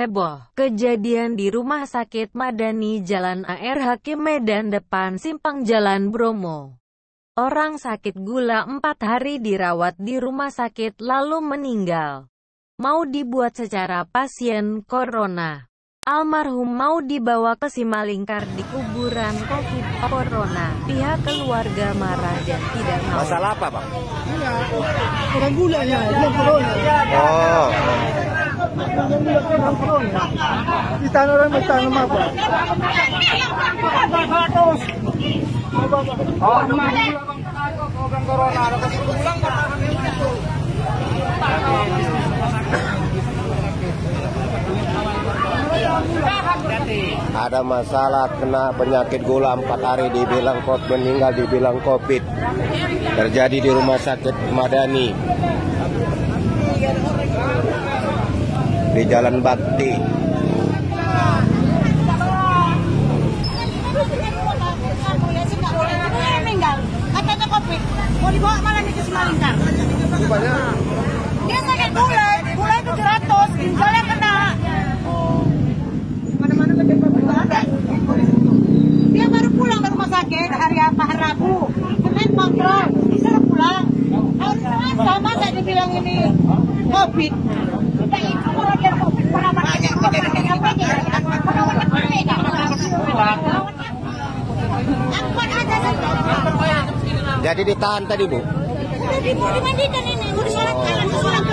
heboh. Kejadian di Rumah Sakit Madani Jalan AR Hakim Medan depan Simpang Jalan Bromo. Orang sakit gula 4 hari dirawat di rumah sakit lalu meninggal. Mau dibuat secara pasien corona. Almarhum mau dibawa ke Simalingkar di kuburan COVID corona. Pihak keluarga marah dan tidak mau. Masalah apa, Bang? Iya, orang gula ya, dia corona. Oh. Di tanah orang bertanam apa? Ada masalah kena penyakit gula 4 hari dibilang meninggal dibilang COVID. Terjadi di Rumah Sakit Madani di Jalan Bakti. Meninggal, katanya COVID, mau dibawa malah ke Simalingkar. Dia sakit gula 700, ginjalnya kena. Mana-mana ada. Dia baru pulang ke rumah sakit hari apa? Hari Rabu. Senin kontrol, disuruh pulang. Hari Selasa masa dibilang ini COVID. Kita itu kalau dia COVID perawatnya Jadi ditahan tadi, Bu? udah dimandikan ini, udah sholat